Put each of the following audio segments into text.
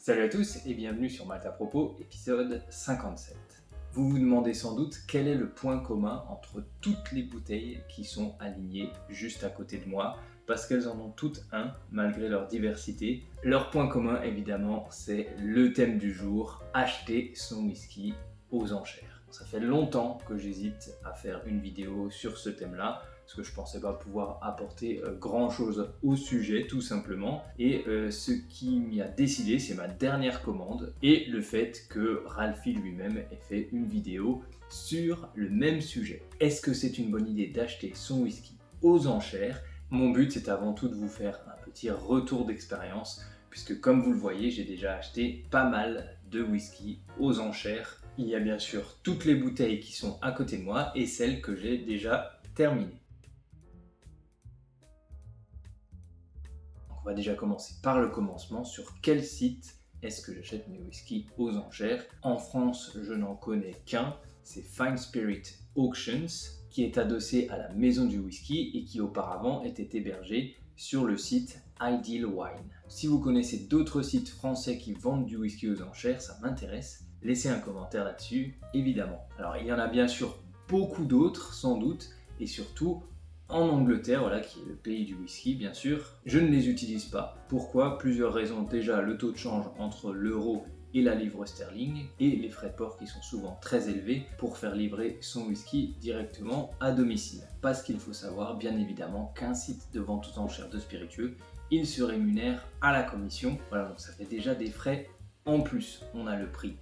Salut à tous et bienvenue sur Malte à propos, épisode 57. Vous vous demandez sans doute quel est le point commun entre toutes les bouteilles qui sont alignées juste à côté de moi, parce qu'elles en ont toutes un, malgré leur diversité. Leur point commun, évidemment, c'est le thème du jour, acheter son whisky aux enchères. Ça fait longtemps que j'hésite à faire une vidéo sur ce thème-là, parce que je pensais pas pouvoir apporter grand chose au sujet tout simplement, et ce qui m'y a décidé, c'est ma dernière commande et le fait que Ralphie lui-même ait fait une vidéo sur le même sujet. Est-ce que c'est une bonne idée d'acheter son whisky aux enchères? Mon but, c'est avant tout de vous faire un petit retour d'expérience, puisque comme vous le voyez, j'ai déjà acheté pas mal de whisky aux enchères. Il y a bien sûr toutes les bouteilles qui sont à côté de moi et celles que j'ai déjà terminées. On va déjà commencer par le commencement. Sur quel site est-ce que j'achète mes whiskies aux enchères? En France, je n'en connais qu'un, c'est Fine Spirit Auctions, qui est adossé à la maison du whisky et qui auparavant était hébergé sur le site Ideal Wine. Si vous connaissez d'autres sites français qui vendent du whisky aux enchères, ça m'intéresse. Laissez un commentaire là-dessus, évidemment. Alors il y en a bien sûr beaucoup d'autres, sans doute, et surtout en Angleterre, voilà, qui est le pays du whisky, bien sûr. Je ne les utilise pas. Pourquoi? Plusieurs raisons. Déjà, le taux de change entre l'euro et la livre sterling, et les frais de port qui sont souvent très élevés pour faire livrer son whisky directement à domicile. Parce qu'il faut savoir, bien évidemment, qu'un site de vente aux enchères de spiritueux, il se rémunère à la commission. Voilà, donc ça fait déjà des frais en plus. On a le prix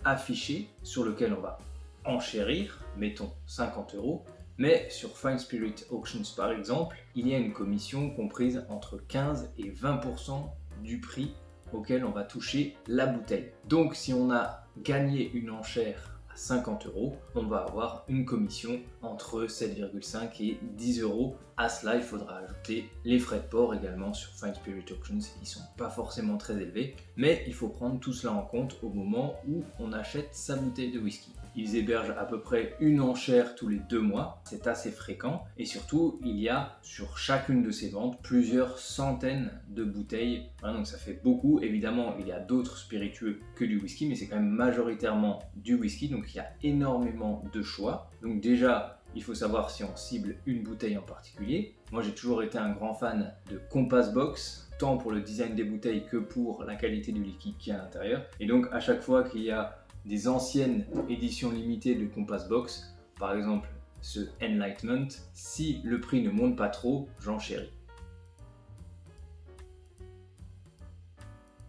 affiché sur lequel on va enchérir, mettons 50 €. Mais sur Fine Spirit Auctions par exemple, il y a une commission comprise entre 15 et 20% du prix auquel on va toucher la bouteille. Donc si on a gagné une enchère à 50 €, on va avoir une commission entre 7,5 et 10 €. À cela, il faudra ajouter les frais de port également sur Fine Spirit Auctions, qui ne sont pas forcément très élevés, mais il faut prendre tout cela en compte au moment où on achète sa bouteille de whisky. Ils hébergent à peu près une enchère tous les 2 mois, c'est assez fréquent, et surtout il y a sur chacune de ces ventes plusieurs centaines de bouteilles, voilà, donc ça fait beaucoup. Évidemment il y a d'autres spiritueux que du whisky, mais c'est quand même majoritairement du whisky, donc il y a énormément de choix. Donc déjà, il faut savoir si on cible une bouteille en particulier. Moi j'ai toujours été un grand fan de Compass Box, tant pour le design des bouteilles que pour la qualité du liquide qui est à l'intérieur, et donc à chaque fois qu'il y a des anciennes éditions limitées de Compass Box, par exemple ce Enlightenment, si le prix ne monte pas trop, j'enchéris.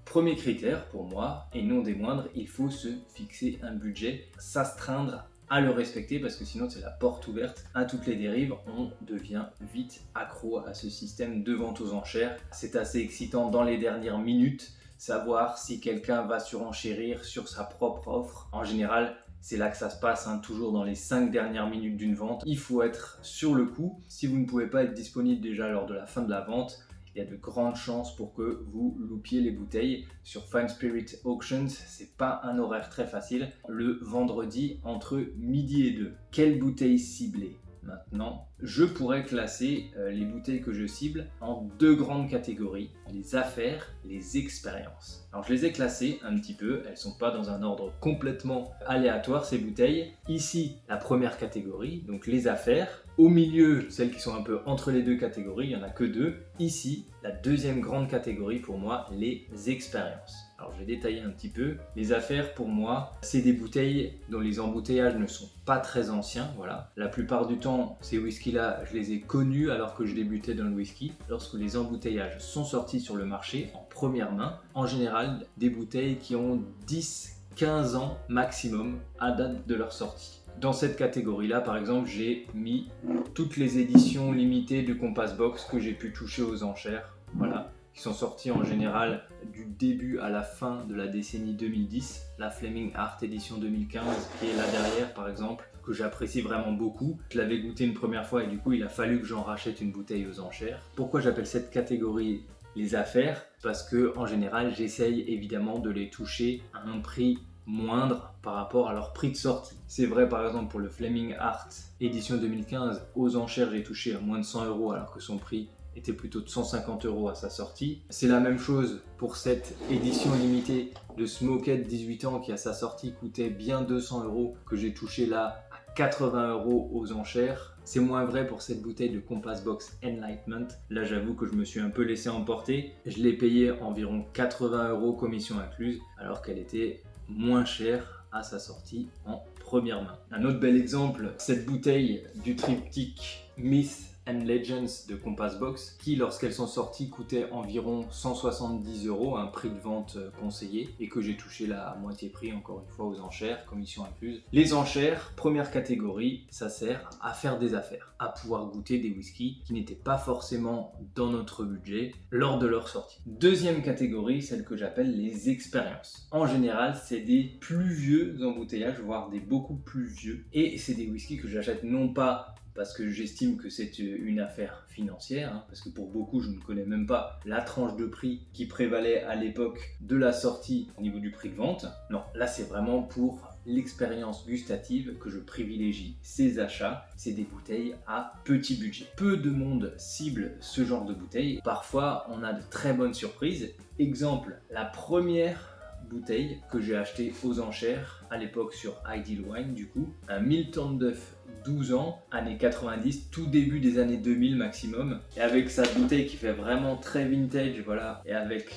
Premier critère pour moi, et non des moindres, il faut se fixer un budget, s'astreindre à le respecter, parce que sinon c'est la porte ouverte à toutes les dérives. On devient vite accro à ce système de vente aux enchères. C'est assez excitant dans les dernières minutes, savoir si quelqu'un va surenchérir sur sa propre offre. En général, c'est là que ça se passe, toujours dans les 5 dernières minutes d'une vente. Il faut être sur le coup. Si vous ne pouvez pas être disponible déjà lors de la fin de la vente, il y a de grandes chances pour que vous loupiez les bouteilles. Sur Fine Spirit Auctions, c'est pas un horaire très facile. Le vendredi entre midi et 2. Quelle bouteille cibler? Maintenant, je pourrais classer les bouteilles que je cible en 2 grandes catégories, les affaires, les expériences. Alors je les ai classées un petit peu, elles ne sont pas dans un ordre complètement aléatoire ces bouteilles. Ici, la première catégorie, donc les affaires. Au milieu, celles qui sont un peu entre les 2 catégories, il n'y en a que 2. Ici, la deuxième grande catégorie pour moi, les expériences. Alors je vais détailler un petit peu. Les affaires pour moi, c'est des bouteilles dont les embouteillages ne sont pas très anciens. Voilà. La plupart du temps, ces whiskies-là, je les ai connus alors que je débutais dans le whisky. Lorsque les embouteillages sont sortis sur le marché en première main, en général, des bouteilles qui ont 10-15 ans maximum à date de leur sortie. Dans cette catégorie-là, par exemple, j'ai mis toutes les éditions limitées de Compass Box que j'ai pu toucher aux enchères. Voilà. Qui sont sortis en général du début à la fin de la décennie 2010. La Flaming Heart édition 2015 qui est là derrière par exemple, que j'apprécie vraiment beaucoup. Je l'avais goûté une première fois et du coup il a fallu que j'en rachète une bouteille aux enchères. Pourquoi j'appelle cette catégorie les affaires? Parce que en général j'essaye évidemment de les toucher à un prix moindre par rapport à leur prix de sortie. C'est vrai par exemple pour le Flaming Heart édition 2015, aux enchères j'ai touché à moins de 100 € alors que son prix était plutôt de 150 € à sa sortie. C'est la même chose pour cette édition limitée de Smoked 18 ans qui à sa sortie coûtait bien 200 €, que j'ai touché là à 80 € aux enchères. C'est moins vrai pour cette bouteille de Compass Box Enlightenment. Là, j'avoue que je me suis un peu laissé emporter. Je l'ai payé environ 80 € commission incluse, alors qu'elle était moins chère à sa sortie en première main. Un autre bel exemple, cette bouteille du triptyque Myth and Legends de Compass Box qui, lorsqu'elles sont sorties, coûtaient environ 170 €, un prix de vente conseillé, et que j'ai touché là à moitié prix, encore une fois, aux enchères, commission incluse. Les enchères, première catégorie, ça sert à faire des affaires, à pouvoir goûter des whiskies qui n'étaient pas forcément dans notre budget lors de leur sortie. Deuxième catégorie, celle que j'appelle les expériences. En général, c'est des plus vieux embouteillages, voire des beaucoup plus vieux, et c'est des whiskies que j'achète non pas parce que j'estime que c'est une affaire financière, parce que pour beaucoup, je ne connais même pas la tranche de prix qui prévalait à l'époque de la sortie au niveau du prix de vente. Non, là, c'est vraiment pour l'expérience gustative que je privilégie ces achats. C'est des bouteilles à petit budget. Peu de monde cible ce genre de bouteilles. Parfois, on a de très bonnes surprises. Exemple, la première bouteille que j'ai achetée aux enchères à l'époque sur Ideal Wine, du coup, un Milton Duff 12 ans, années 90, tout début des années 2000 maximum, et avec sa bouteille qui fait vraiment très vintage, voilà, et avec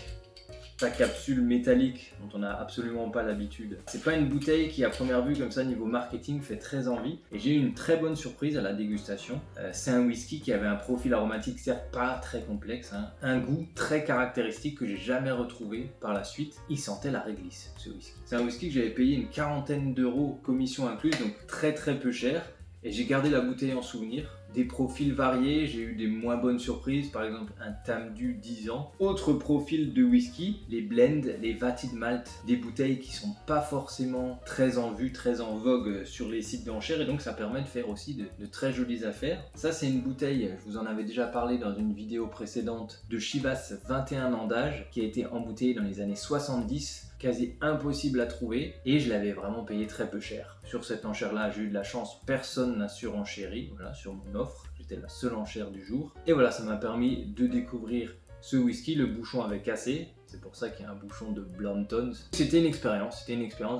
sa capsule métallique dont on n'a absolument pas l'habitude. C'est pas une bouteille qui à première vue comme ça niveau marketing fait très envie, et j'ai eu une très bonne surprise à la dégustation. C'est un whisky qui avait un profil aromatique certes pas très complexe, un goût très caractéristique que j'ai jamais retrouvé par la suite. Il sentait la réglisse, ce whisky. C'est un whisky que j'avais payé une quarantaine d'euros commission incluse, donc très très cher. Et j'ai gardé la bouteille en souvenir. Des profils variés, j'ai eu des moins bonnes surprises, par exemple un Tamdu 10 ans. Autre profil de whisky, les blends, les vatted malt, des bouteilles qui sont pas forcément très en vue, très en vogue sur les sites d'enchères, et donc ça permet de faire aussi de très jolies affaires. Ça c'est une bouteille, je vous en avais déjà parlé dans une vidéo précédente, de Chivas 21 ans d'âge, qui a été embouteillée dans les années 70, quasi impossible à trouver, et je l'avais vraiment payé très peu cher. Sur cette enchère-là, j'ai eu de la chance, personne n'a surenchéri, voilà, sur mon offre, j'étais la seule enchère du jour. Et voilà, ça m'a permis de découvrir ce whisky, le bouchon avait cassé, c'est pour ça qu'il y a un bouchon de Blanton's. C'était une expérience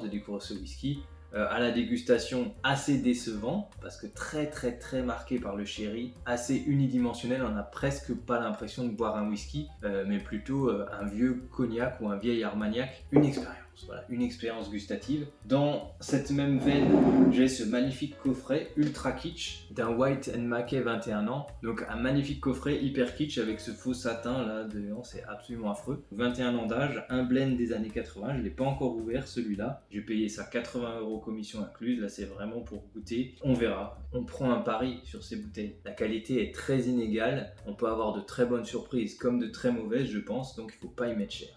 de découvrir ce whisky. À la dégustation assez décevant parce que très marqué par le sherry, assez unidimensionnel, on n'a presque pas l'impression de boire un whisky mais plutôt un vieux cognac ou un vieil armagnac. Une expérience, voilà, une expérience gustative. Dans cette même veine, j'ai ce magnifique coffret ultra kitsch d'un White and Mackay 21 ans, donc un magnifique coffret hyper kitsch avec ce faux satin là dedans, c'est absolument affreux. 21 ans d'âge, un blend des années 80, je ne l'ai pas encore ouvert celui-là, j'ai payé ça 80 € commission incluse, là c'est vraiment pour goûter, on verra. On prend un pari sur ces bouteilles. La qualité est très inégale, on peut avoir de très bonnes surprises comme de très mauvaises je pense, donc il ne faut pas y mettre cher.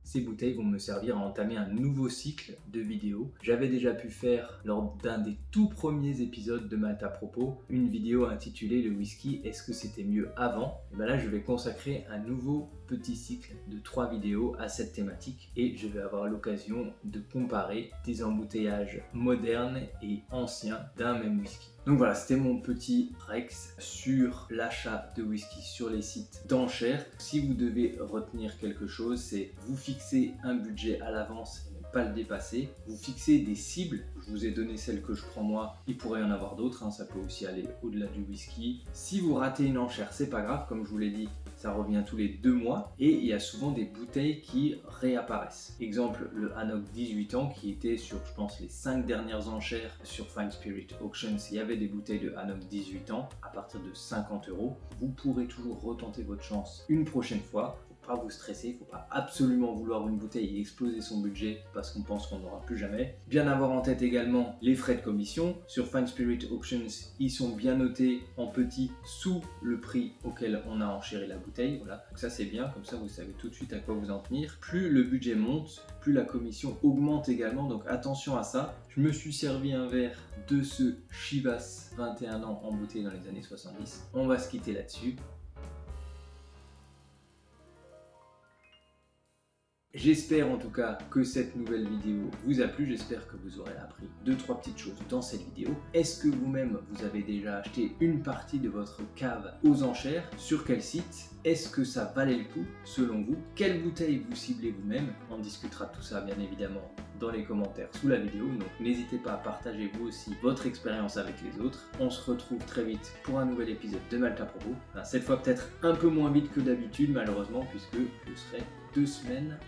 Ces bouteilles vont me servir à entamer un nouveau cycle de vidéos. J'avais déjà pu faire lors d'un des tout premiers épisodes de Malte à propos une vidéo intitulée Le whisky, est-ce que c'était mieux avant? Et bien là je vais consacrer un nouveau petit cycle de 3 vidéos à cette thématique et je vais avoir l'occasion de comparer des embouteillages modernes et anciens d'un même whisky. Donc voilà, c'était mon petit Rex sur l'achat de whisky sur les sites d'enchères. Si vous devez retenir quelque chose, c'est vous fixer un budget à l'avance et ne pas le dépasser. Vous fixez des cibles, je vous ai donné celles que je prends moi, il pourrait y en avoir d'autres, ça peut aussi aller au-delà du whisky. Si vous ratez une enchère, c'est pas grave, comme je vous l'ai dit, ça revient tous les 2 mois et il y a souvent des bouteilles qui réapparaissent. Exemple, le Hanok 18 ans qui était sur, je pense, les 5 dernières enchères sur Fine Spirit Auctions. Il y avait des bouteilles de Hanok 18 ans à partir de 50 €. Vous pourrez toujours retenter votre chance une prochaine fois. Pas vous stresser, il ne faut pas absolument vouloir une bouteille et exploser son budget parce qu'on pense qu'on n'aura plus jamais. Bien avoir en tête également les frais de commission. Sur Fine Spirit Auctions, ils sont bien notés en petit sous le prix auquel on a enchéri la bouteille. Voilà. Donc ça c'est bien, comme ça vous savez tout de suite à quoi vous en tenir. Plus le budget monte, plus la commission augmente également, donc attention à ça. Je me suis servi un verre de ce Chivas 21 ans embouteillé dans les années 70. On va se quitter là-dessus. J'espère en tout cas que cette nouvelle vidéo vous a plu, j'espère que vous aurez appris 2-3 petites choses dans cette vidéo. Est-ce que vous-même vous avez déjà acheté une partie de votre cave aux enchères? Sur quel site? Est-ce que ça valait le coup selon vous? Quelle bouteille vous ciblez vous-même? On discutera de tout ça bien évidemment dans les commentaires sous la vidéo, donc n'hésitez pas à partager vous aussi votre expérience avec les autres. On se retrouve très vite pour un nouvel épisode de Malta Provo. Cette fois peut-être un peu moins vite que d'habitude malheureusement, puisque je serai 2 semaines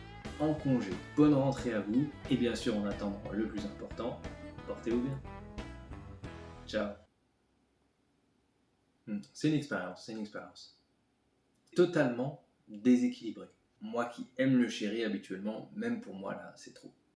en congé. Bonne rentrée à vous, et bien sûr en attendant le plus important, portez-vous bien. Ciao. C'est une expérience. Totalement déséquilibrée. Moi qui aime le sherry habituellement, même pour moi là, c'est trop.